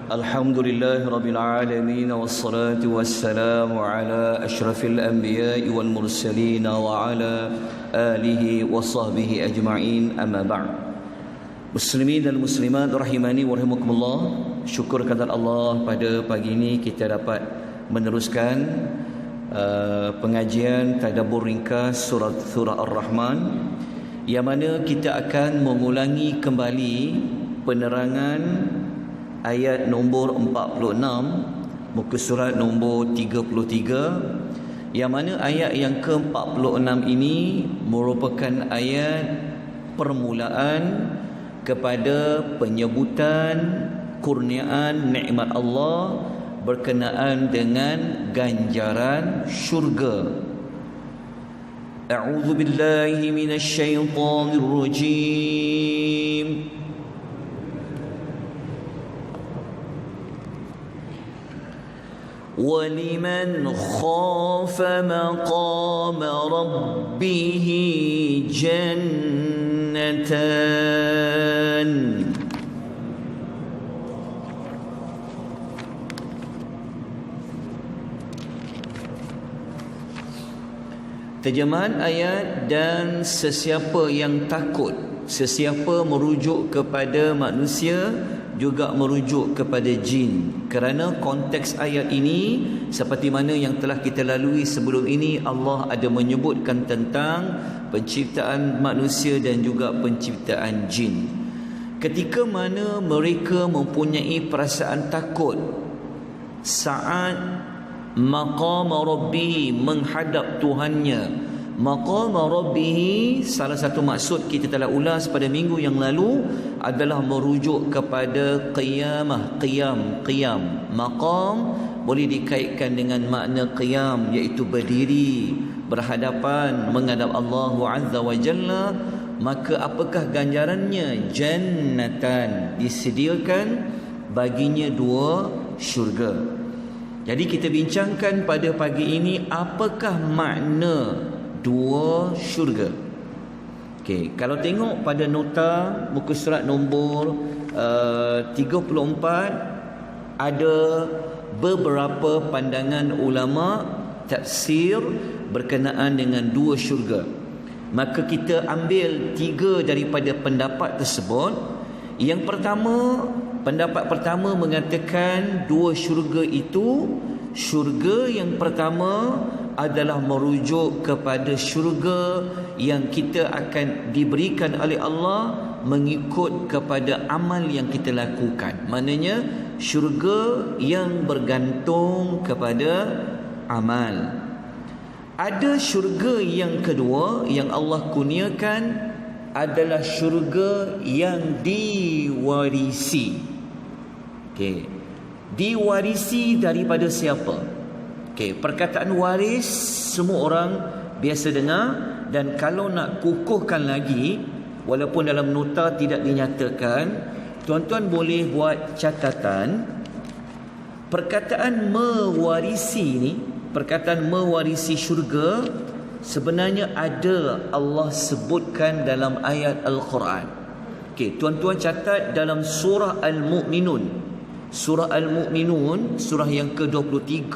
Alhamdulillah Rabbil Alamin wassalatu wassalamu ala ashrafil anbiya'i wal mursalin wa ala alihi wa sahbihi ajma'in, amma ba'd. Muslimin dan muslimat rahimani wa rahimakumullah, syukur kepada Allah pada pagi ini kita dapat meneruskan pengajian tadabbur ringkas surah Ar-Rahman, yang mana kita akan mengulangi kembali penerangan ayat nombor 46 muka surat nombor 33, yang mana ayat yang ke-46 ini merupakan ayat permulaan kepada penyebutan kurniaan nikmat Allah berkenaan dengan ganjaran syurga. A'udzu billahi minasy syaithanir rajim. وَلِمَنْ خَافَ مَقَامَ رَبِّهِ جَنَّتَانِ. Terjemahan ayat: dan sesiapa yang takut, sesiapa merujuk kepada manusia juga merujuk kepada jin, kerana konteks ayat ini seperti mana yang telah kita lalui sebelum ini, Allah ada menyebutkan tentang penciptaan manusia dan juga penciptaan jin. Ketika mana mereka mempunyai perasaan takut saat maqam rabbih, menghadap Tuhannya. Maqam rabbih, salah satu maksud kita telah ulas pada minggu yang lalu adalah merujuk kepada qiyamah, qiyam. Maqam boleh dikaitkan dengan makna qiyam, iaitu berdiri, berhadapan menghadap Allah Azza wa Jalla. Maka apakah ganjarannya? Jannatan, disediakan baginya 2 syurga. Jadi kita bincangkan pada pagi ini, apakah makna 2 syurga. Okey, kalau tengok pada nota muka surat nombor 34, ada beberapa pandangan ulama tafsir berkenaan dengan 2 syurga. Maka kita ambil 3 daripada pendapat tersebut. Yang pertama, pendapat pertama mengatakan 2 syurga itu, syurga yang pertama adalah merujuk kepada syurga yang kita akan diberikan oleh Allah mengikut kepada amal yang kita lakukan. Maknanya syurga yang bergantung kepada amal. Ada syurga yang kedua yang Allah kurniakan, adalah syurga yang diwarisi. Okey, diwarisi daripada siapa? Okey, perkataan waris semua orang biasa dengar, dan kalau nak kukuhkan lagi, walaupun dalam nota tidak dinyatakan, tuan-tuan boleh buat catatan. Perkataan mewarisi ni, perkataan mewarisi syurga, sebenarnya ada Allah sebutkan dalam ayat Al-Quran. Okey, tuan-tuan catat dalam surah Al-Mu'minun. Surah Al-Mu'minun, surah yang ke-23,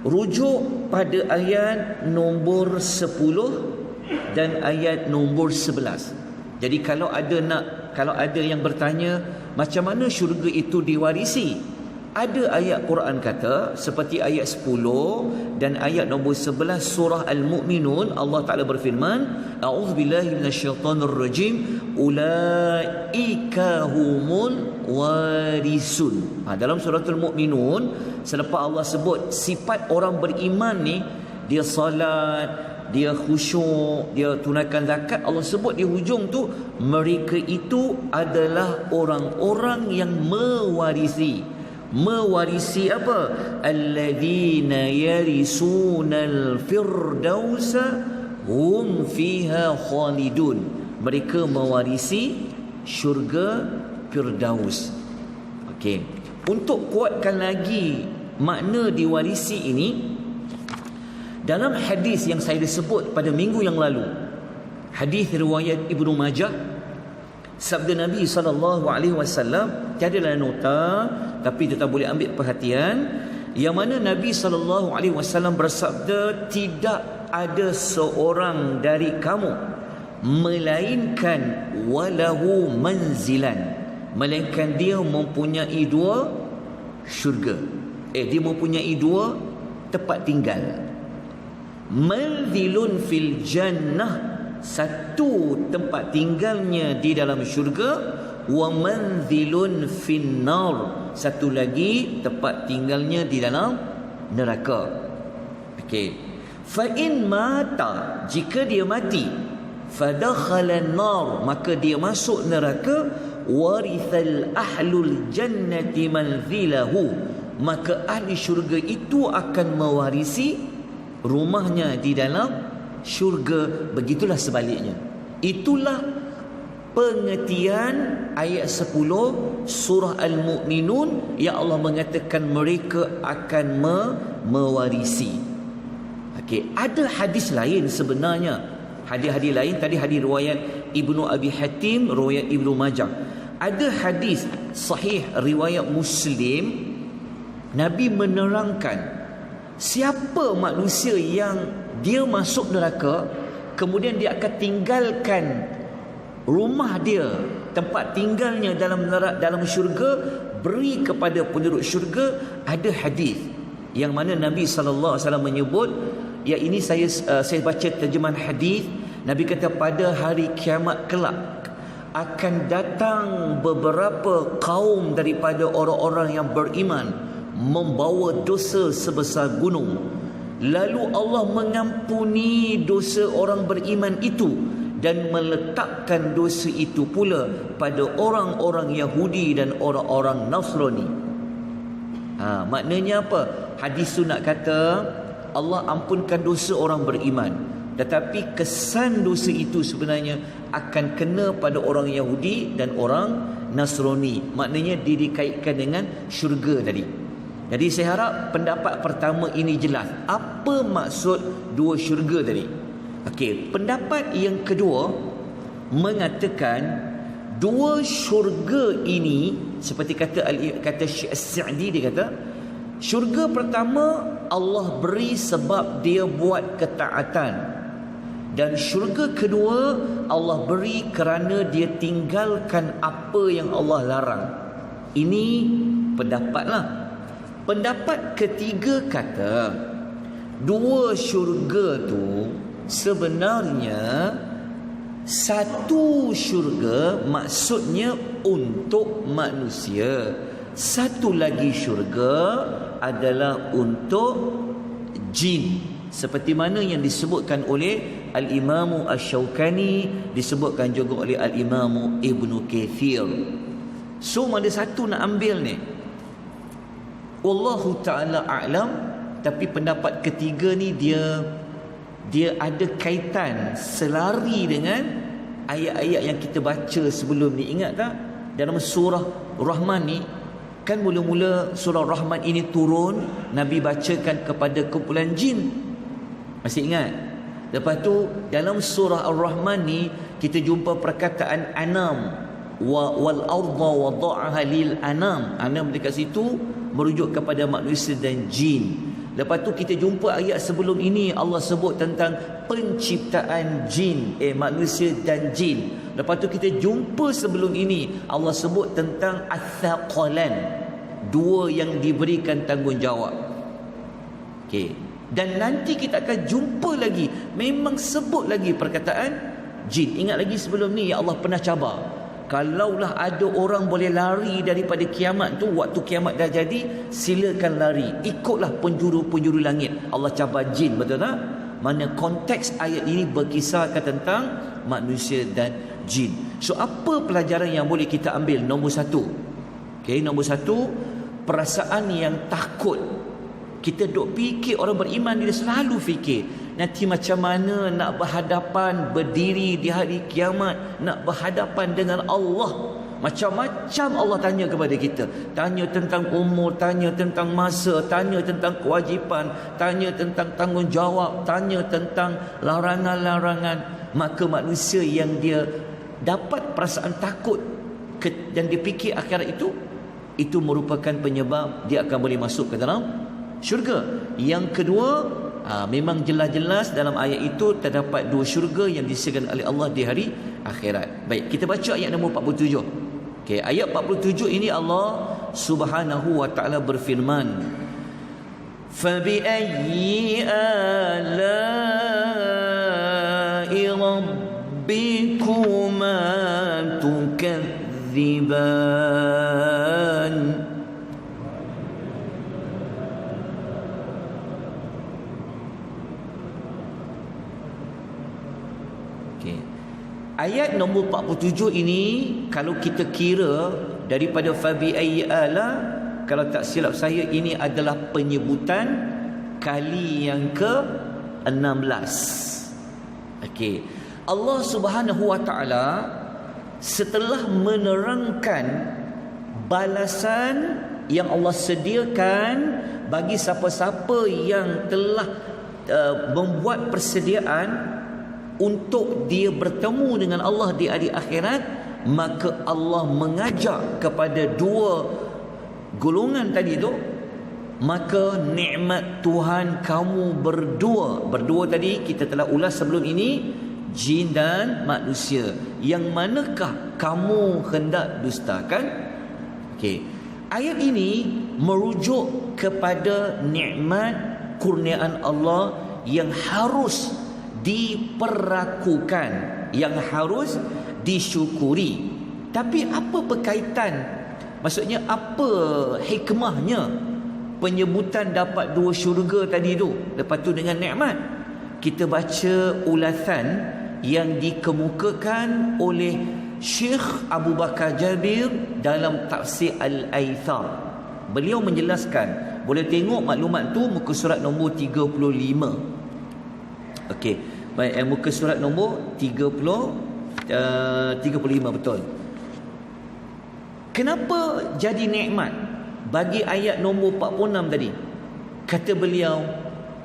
rujuk pada ayat nombor 10 dan ayat nombor 11. Jadi kalau ada yang bertanya macam mana syurga itu diwarisi, ada ayat Quran kata seperti ayat 10 dan ayat nombor 11 surah Al-Mu'minun, Allah Ta'ala berfirman, a'udzubillahi minasyaitonir rajim, ulaika humul warisun. Dalam surah Al-Mu'minun, selepas Allah sebut sifat orang beriman ni, dia salat, dia khusyuk, dia tunaikan zakat, Allah sebut di hujung tu, mereka itu adalah orang-orang yang mewarisi. Mewarisi apa? Alladzina yarisunal firdausa hum fiha khalidun. Mereka mewarisi syurga Firdaus. Okey, untuk kuatkan lagi makna diwarisi ini, dalam hadis yang saya disebut pada minggu yang lalu, Hadis riwayat Ibnu Majah, sabda Nabi SAW, tiadalah nota tapi kita boleh ambil perhatian, yang mana Nabi SAW bersabda, tidak ada seorang dari kamu melainkan walahu manzilan, melainkan dia mempunyai dua syurga. Dia mempunyai dua tempat tinggal. Manzilun fil jannah, satu tempat tinggalnya di dalam syurga, wa manzilun finnar, satu lagi tempat tinggalnya di dalam neraka. Okey. Fa in mata, jika dia mati, fadakhala an-nar, maka dia masuk neraka, warithal ahlul jannati manzilahu, maka ahli syurga itu akan mewarisi rumahnya di dalam syurga. Begitulah sebaliknya. Itulah pengertian ayat 10 surah Al-Mu'minun yang Allah mengatakan mereka akan mewarisi. Okey, ada hadis lain sebenarnya. Hadis-hadis lain tadi hadis riwayat Ibnu Abi Hatim, riwayat Ibnu Majah. Ada hadis sahih riwayat Muslim, Nabi menerangkan siapa manusia yang dia masuk neraka, kemudian dia akan tinggalkan rumah dia, tempat tinggalnya dalam syurga, beri kepada penduduk syurga. Ada hadis yang mana Nabi SAW menyebut, ya ini saya baca terjemahan hadis. Nabi kata pada hari kiamat kelak akan datang beberapa kaum daripada orang-orang yang beriman membawa dosa sebesar gunung. Lalu Allah mengampuni dosa orang beriman itu dan meletakkan dosa itu pula pada orang-orang Yahudi dan orang-orang Nasrani. Maknanya apa? Hadis tu nak kata Allah ampunkan dosa orang beriman, tetapi kesan dosa itu sebenarnya akan kena pada orang Yahudi dan orang Nasrani. Maknanya dia dikaitkan dengan syurga tadi. Jadi saya harap pendapat pertama ini jelas. Apa maksud dua syurga tadi? Okey, pendapat yang kedua mengatakan dua syurga ini, seperti kata Syekh As-Sa'di, dia kata syurga pertama Allah beri sebab dia buat ketaatan, dan syurga kedua Allah beri kerana dia tinggalkan apa yang Allah larang. Ini pendapatlah. Pendapat ketiga kata dua syurga tu sebenarnya satu syurga maksudnya untuk manusia, satu lagi syurga adalah untuk jin, seperti mana yang disebutkan oleh Al-Imam Asy-Syaukani, disebutkan juga oleh Al-Imam Ibnu Katsir. So ada satu nak ambil ni, wallahu ta'ala a'lam. Tapi pendapat ketiga ni dia ada kaitan selari dengan ayat-ayat yang kita baca sebelum ni. Ingat tak? Dalam surah Rahman ni, kan mula-mula surah Rahman ini turun, Nabi bacakan kepada kumpulan jin. Masih ingat? Lepas tu dalam surah Ar-Rahman ni kita jumpa perkataan anam, wal arda wada'aha lil anam. Anam dekat situ merujuk kepada manusia dan jin. Lepas tu kita jumpa ayat sebelum ini Allah sebut tentang penciptaan jin, manusia dan jin. Lepas tu kita jumpa sebelum ini Allah sebut tentang ats-tsaqalan, dua yang diberikan tanggungjawab. Okey. Dan nanti kita akan jumpa lagi, memang sebut lagi perkataan jin. Ingat lagi sebelum ni Allah pernah cabar, kalaulah ada orang boleh lari daripada kiamat tu, waktu kiamat dah jadi, silakan lari, ikutlah penjuru-penjuru langit. Allah cabar jin, betul tak? Mana konteks ayat ini berkisarkan tentang manusia dan jin. So apa pelajaran yang boleh kita ambil? Nombor satu, nombor satu, perasaan yang takut. Kita duk fikir, orang beriman dia selalu fikir nanti macam mana nak berhadapan, berdiri di hari kiamat, nak berhadapan dengan Allah. Macam-macam Allah tanya kepada kita. Tanya tentang umur, tanya tentang masa, tanya tentang kewajipan, tanya tentang tanggungjawab, tanya tentang larangan-larangan. maka manusia yang dia dapat perasaan takut dan dia fikir akhirat itu merupakan penyebab dia akan boleh masuk ke dalam syurga. Yang kedua, memang jelas-jelas dalam ayat itu terdapat dua syurga yang disediakan oleh Allah di hari akhirat. Baik, kita baca ayat nombor 47. Okey, ayat 47 ini Allah Subhanahu wa taala berfirman, "Fabi ayyi ala'i rabbikuma tukadziban." Ayat nombor 47 ini kalau kita kira daripada fabi ayyi ala, kalau tak silap saya ini adalah penyebutan kali yang ke-16. Okey. Allah Subhanahu wa taala setelah menerangkan balasan yang Allah sediakan bagi siapa-siapa yang telah membuat persediaan untuk dia bertemu dengan Allah di hari akhirat, maka Allah mengajak kepada dua golongan tadi tu, maka nikmat Tuhan kamu berdua tadi kita telah ulas sebelum ini, jin dan manusia, yang manakah kamu hendak dustakan? Okey, ayat ini merujuk kepada nikmat kurniaan Allah yang harus diperlakukan, yang harus disyukuri. Tapi apa berkaitan, maksudnya apa hikmahnya penyebutan dapat dua syurga tadi tu lepas tu dengan nikmat? Kita baca ulasan yang dikemukakan oleh Syekh Abu Bakar Jabir dalam tafsir Al-Aithar. Beliau menjelaskan, boleh tengok maklumat tu muka surat nombor 35. Okey, baik, muka surat nombor 35 betul. Kenapa jadi nikmat bagi ayat nombor 46 tadi? Kata beliau,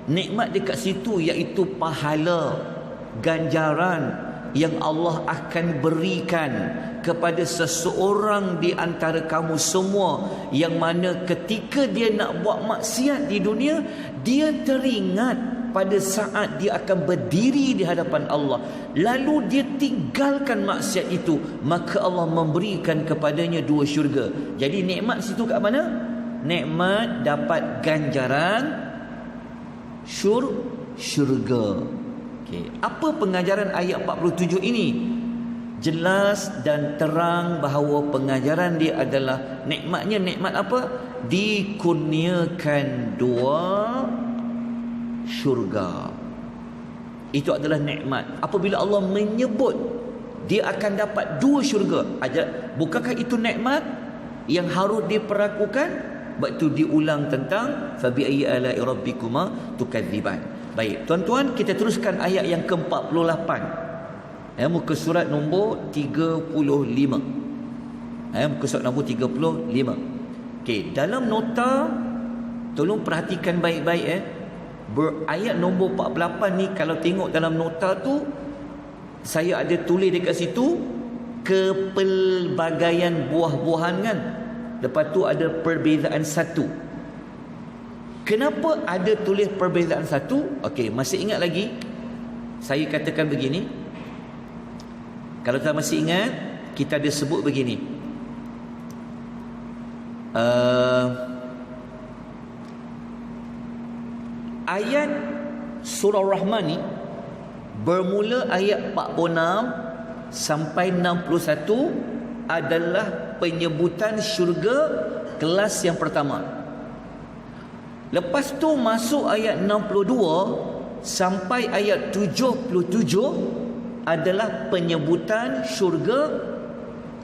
nikmat dekat situ iaitu pahala, ganjaran yang Allah akan berikan kepada seseorang di antara kamu semua, yang mana ketika dia nak buat maksiat di dunia, dia teringat pada saat dia akan berdiri di hadapan Allah, lalu dia tinggalkan maksiat itu, maka Allah memberikan kepadanya dua syurga. Jadi nikmat situ kat mana? Nikmat dapat ganjaran syurga. Okay. Apa pengajaran ayat 47 ini? Jelas dan terang bahawa pengajaran dia adalah nikmatnya nikmat apa? Dikurniakan dua syurga. Itu adalah nikmat. Apabila Allah menyebut dia akan dapat dua syurga, bukankah itu nikmat yang harus diperlakukan? Waktu diulang tentang fabi ayyi ala'i rabbikuma tukadziban. Baik, tuan-tuan, kita teruskan ayat yang ke-48. Muka surat nombor 35. Muka surat nombor 35. Okey, dalam nota tolong perhatikan baik-baik ayat nombor 48 ni, kalau tengok dalam nota tu saya ada tulis dekat situ kepelbagaian buah-buahan kan. Lepas tu ada perbezaan satu. Kenapa ada tulis perbezaan satu? Okey, masih ingat lagi? Saya katakan begini. Kalau tak masih ingat, kita ada sebut begini. Ayat surah Rahman ni bermula ayat 46 sampai 61 adalah penyebutan syurga kelas yang pertama. Lepas tu masuk ayat 62 sampai ayat 77 adalah penyebutan syurga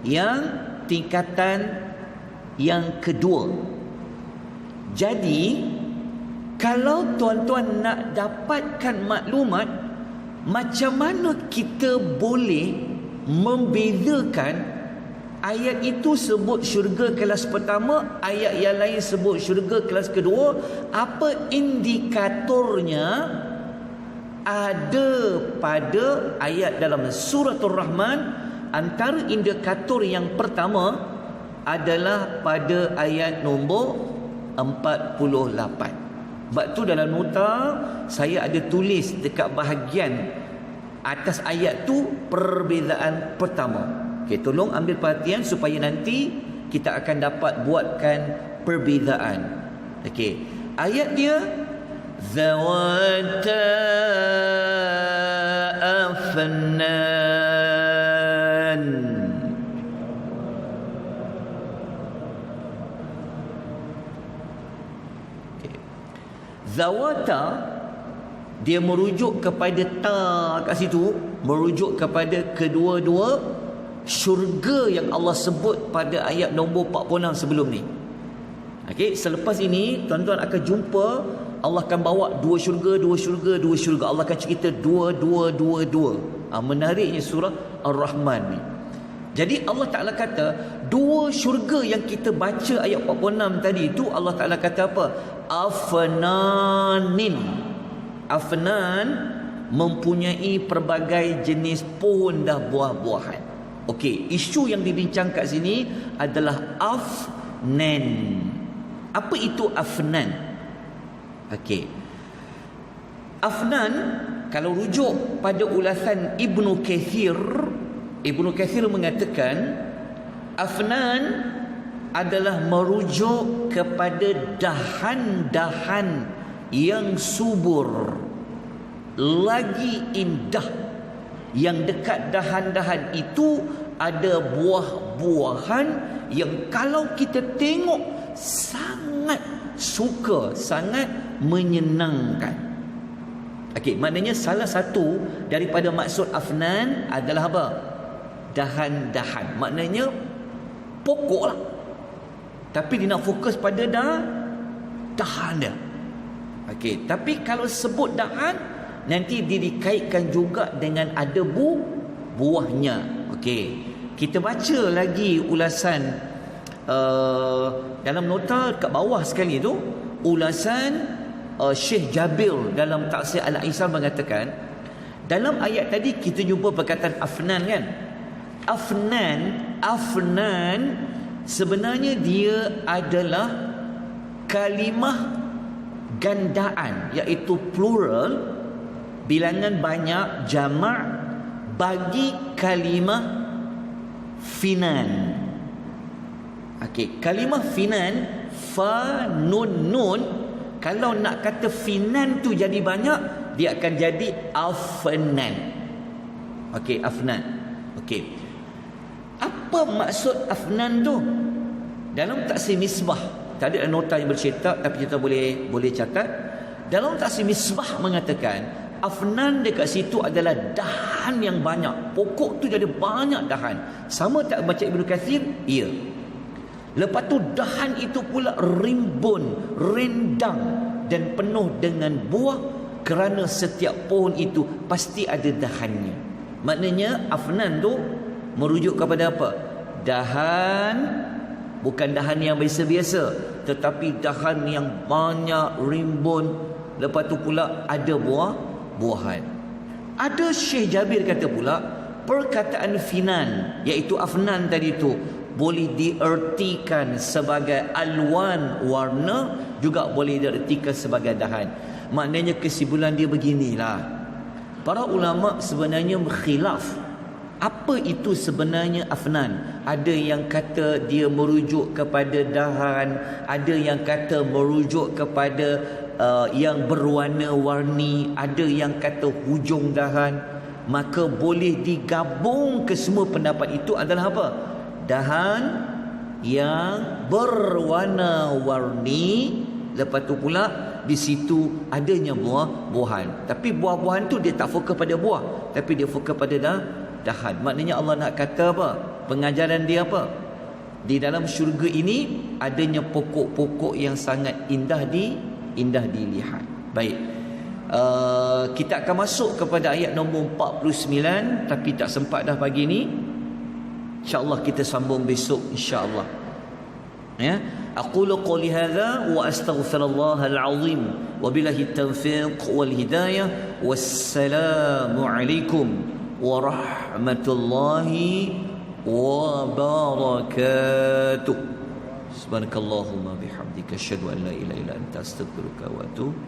yang tingkatan yang kedua. Jadi kalau tuan-tuan nak dapatkan maklumat macam mana kita boleh membezakan ayat itu sebut syurga kelas pertama, ayat yang lain sebut syurga kelas kedua, apa indikatornya ada pada ayat dalam suratul Rahman. Antara indikator yang pertama adalah pada ayat nombor 48. Sebab tu dalam nota saya ada tulis dekat bahagian atas ayat tu perbezaan pertama. Okey, tolong ambil perhatian supaya nanti kita akan dapat buatkan perbezaan. Okey, ayat dia zawata afnan. Okay. Zawata dia merujuk kepada ta kat situ, merujuk kepada kedua-dua syurga yang Allah sebut pada ayat nombor 46 sebelum ni. Okey, selepas ini tuan-tuan akan jumpa Allah akan bawa dua syurga. Allah akan cerita dua. Menariknya surah Ar-Rahman ni. Jadi Allah Ta'ala kata dua syurga yang kita baca ayat 46 tadi itu, Allah Ta'ala kata apa? Afnanin. Afnan mempunyai pelbagai jenis pohon dan buah-buahan. Okey, isu yang dibincang kat sini adalah afnan. Apa itu afnan? Okey. Afnan kalau rujuk pada ulasan Ibnu Kathir mengatakan afnan adalah merujuk kepada dahan-dahan yang subur, lagi indah, yang dekat dahan-dahan itu ada buah-buahan yang kalau kita tengok sangat suka, sangat menyenangkan. Okey, maknanya salah satu daripada maksud afnan adalah apa? Dahan-dahan. Maknanya pokok lah, tapi dia nak fokus pada dahan dia. Okey, tapi kalau sebut dahan nanti dia dikaitkan juga dengan ada buahnya. Okey, kita baca lagi ulasan dalam nota kat bawah sekali tu, ulasan Syekh Jabir dalam Tafsir Al-Aisar mengatakan, dalam ayat tadi kita jumpa perkataan afnan kan? Afnan sebenarnya dia adalah kalimah gandaan, iaitu plural, bilangan banyak, jamak bagi kalimah finan. Okey, kalimah finan, fa nun nun, kalau nak kata finan tu jadi banyak, dia akan jadi afnan. Okey, afnan. Okey, apa maksud afnan tu? Dalam Tafsir Misbah, tadi ada nota yang bercetak tapi kita boleh catat. Dalam Tafsir Misbah mengatakan afnan dekat situ adalah dahan yang banyak. Pokok tu jadi banyak dahan. Sama tak baca Ibnu Katsir? Ya. Lepas tu dahan itu pula rimbun, rendang dan penuh dengan buah, kerana setiap pohon itu pasti ada dahannya. Maknanya afnan tu merujuk kepada apa? Dahan, bukan dahan yang biasa-biasa, tetapi dahan yang banyak, rimbun. Lepas tu pula ada buah-buahan. Ada Syekh Jabir kata pula, perkataan finan, iaitu afnan tadi tu, boleh diertikan sebagai alwan, warna, juga boleh diertikan sebagai dahan. Maknanya kesimpulan dia beginilah, para ulama sebenarnya berkhilaf apa itu sebenarnya afnan. Ada yang kata dia merujuk kepada dahan, ada yang kata merujuk kepada yang berwarna-warni, ada yang kata hujung dahan. Maka boleh digabung ke semua pendapat itu adalah apa? Dahan yang berwarna-warni, lepas tu pula di situ adanya buah-buahan. Tapi buah-buahan tu dia tak fokus pada buah, tapi dia fokus pada dahan. Maknanya Allah nak kata apa? Pengajaran dia apa? Di dalam syurga ini adanya pokok-pokok yang sangat indah dilihat. Baik. Kita akan masuk kepada ayat nombor 49, tapi tak sempat dah pagi ni. InsyaAllah kita sambung besok, insyaAllah. Ya. Aqulu qawli hadha wa astaghfirullahal azim wa billahi taufiq wal hidayah. Wassalamu alaikum warahmatullahi wabarakatuh. Subhanakallahumma bihamdika asyhadu an la ilaha illa anta astaghfiruka wa atubu